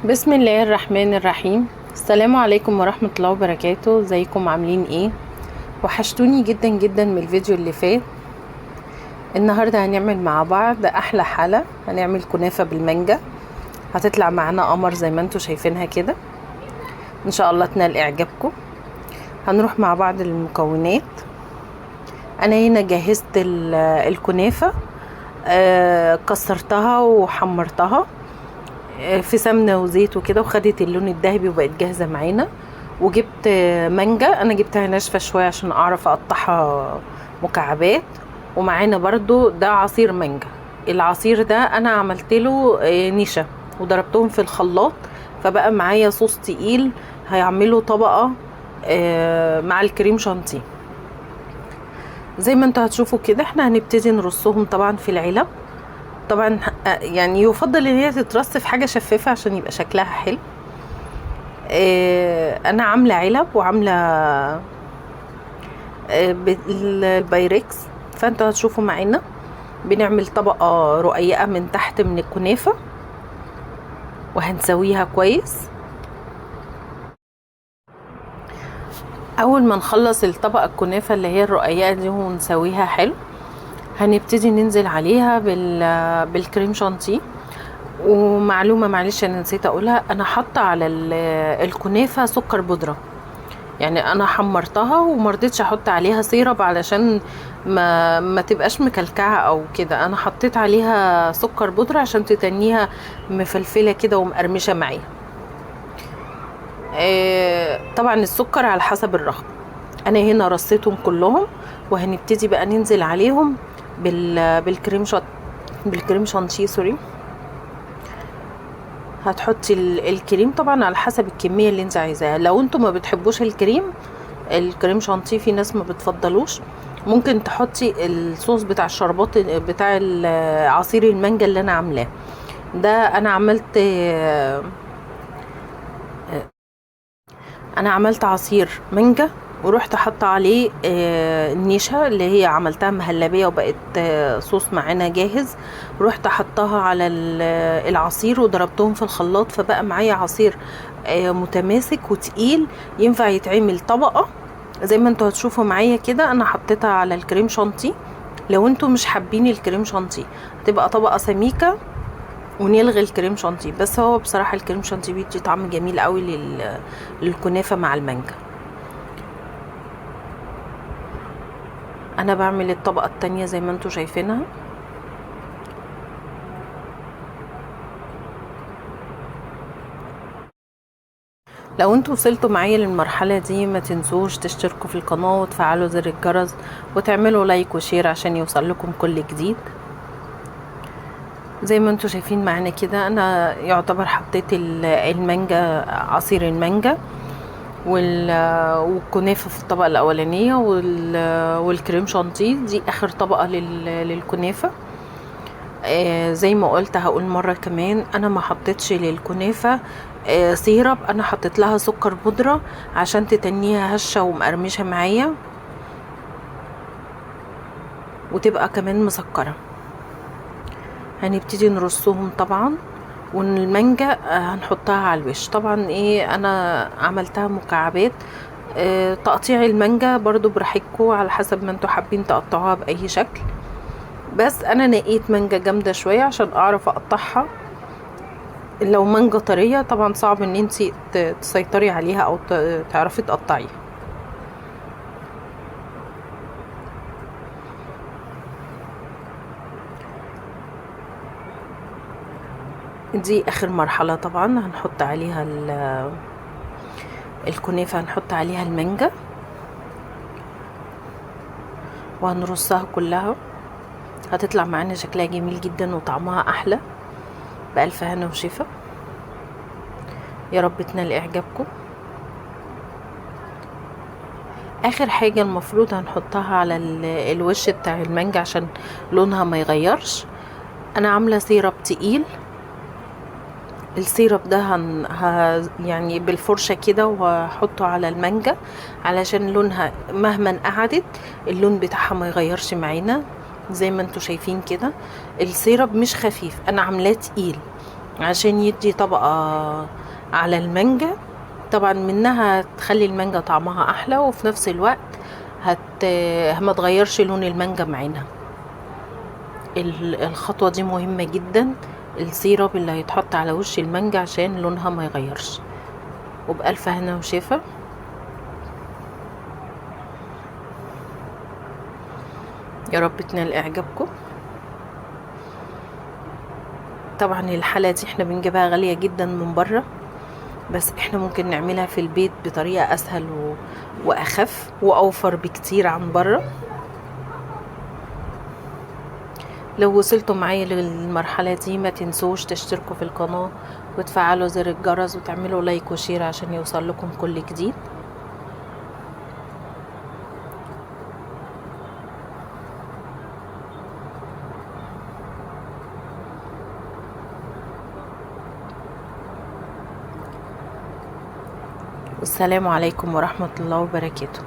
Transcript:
بسم الله الرحمن الرحيم. السلام عليكم ورحمة الله وبركاته. ازيكم عاملين ايه؟ وحشتوني جدا جدا من الفيديو اللي فات. النهاردة هنعمل مع بعض احلى حلا، هنعمل كنافة بالمانجا. هتطلع معانا قمر زي ما انتوا شايفينها كده، ان شاء الله تنال اعجابكم. هنروح مع بعض المكونات. انا هنا جهزت الكنافة، كسرتها وحمرتها في سمنه وزيت وكده، وخدت اللون الذهبي وبقت جاهزه معانا. وجبت مانجا، انا جبتها ناشفه شويه عشان اعرف اقطعها مكعبات. ومعانا برضو ده عصير مانجا. العصير ده انا عملت له نشا وضربتهم في الخلاط، فبقى معايا صوص تقيل هيعمله طبقه مع الكريم شانتيه. زي ما انتوا هتشوفوا كده، احنا هنبتدي نرصهم طبعا في العلب. طبعا يعني يفضل ان هي تترص في حاجه شفافه عشان يبقى شكلها حلو. انا عامله علب وعامله البايركس، فانتوا هتشوفوا معانا بنعمل طبقه رقيقه من تحت من الكنافه وهنسويها كويس. اول ما نخلص الطبقه الكنافه اللي هي الرقيقه دي ونسويها حلو، هنبتدي ننزل عليها بالكريم شانتيه. ومعلومه معلش انا نسيت اقولها، انا حاطه على الكنافه سكر بودره. يعني انا حمرتها ومرضتش احط عليها سيرب علشان ما تبقاش مكلكعه او كده. انا حطيت عليها سكر بودره عشان تتنيها مفلفله كده ومقرمشه معايا. طبعا السكر على حسب الرغبه. انا هنا رصيتهم كلهم، وهنبتدي بقى ننزل عليهم بالكريم شانتيه سوري. هتحطي الكريم طبعا على حسب الكميه اللي انت عايزاها. لو انتوا ما بتحبوش الكريم شانتيه، في ناس ما بتفضلوش، ممكن تحطي الصوص بتاع الشربات بتاع عصير المانجا اللي انا عاملاه ده. انا عملت عصير مانجا ورحت حاطه عليه النشا اللي هي عملتها مهلبيه وبقت صوص معانا جاهز. رحت حطاها على العصير وضربتهم في الخلاط، فبقى معايا عصير متماسك وتقيل ينفع يتعمل طبقه زي ما انتوا هتشوفوا معايا كده. انا حطيتها على الكريم شانتيه. لو انتوا مش حابين الكريم شانتيه تبقى طبقه سميكه ونلغي الكريم شانتيه، بس هو بصراحه الكريم شانتيه بيدي طعم جميل قوي للكنافه مع المانجا. انا بعمل الطبقه التانية زي ما انتوا شايفينها. لو انتوا وصلتوا معايا للمرحله دي ما تنسوش تشتركوا في القناه وتفعلوا زر الجرس وتعملوا لايك وشير عشان يوصل لكم كل جديد. زي ما انتوا شايفين معانا كده، انا يعتبر حطيت المانجا، عصير المانجا والكنافه في الطبقه الاولانيه والكريم شانتيه دي اخر طبقه للكنافه. زي ما قلت هقول مره كمان، انا ما حطيتش للكنافه سيرب، انا حطيت لها سكر بودره عشان تتنيها هشه ومقرمشه معايا وتبقى كمان مسكره. هنبتدي نرصهم طبعا، والمانجا هنحطها على الوش. طبعا انا عملتها مكعبات. تقطيع المانجا برضو براحتكم على حسب ما انتوا حابين تقطعوها باي شكل، بس انا نقيت مانجا جامده شويه عشان اعرف اقطعها. لو مانجا طريه طبعا صعب ان انتي تسيطري عليها او تعرفي تقطعيها. دي اخر مرحله. طبعا هنحط عليها الكنافه، هنحط عليها المانجا وهنرصها كلها. هتطلع معانا شكلها جميل جدا وطعمها احلى. بألف هنا وشفا، يا رب تنال اعجابكم. اخر حاجة المفروض هنحطها على الوش بتاع المانجا عشان لونها ما يغيرش. انا عاملة سيرب تقيل. السيرب ده يعني بالفرشة كده وهحطه على المانجا علشان لونها مهما قعدت اللون بتاعها ما يغيرش معانا. زي ما انتوا شايفين كده السيرب مش خفيف، انا عاملاه تقيل عشان يدي طبقة على المانجا. طبعا منها تخلي المانجا طعمها احلى، وفي نفس الوقت ما تغيرش لون المانجا معانا. الخطوة دي مهمة جدا، السيرب اللي هيتحط على وش المانجا عشان لونها ما يغيرش. وبألف هنا وشفا. يا رب تنال اعجابكم. طبعا الحالة دي احنا بنجيبها غالية جدا من بره، بس احنا ممكن نعملها في البيت بطريقة اسهل واخف واوفر بكتير عن بره. لو وصلتوا معايا للمرحلة دي ما تنسوش تشتركوا في القناة وتفعلوا زر الجرس وتعملوا لايك وشير عشان يوصل لكم كل جديد. والسلام عليكم ورحمة الله وبركاته.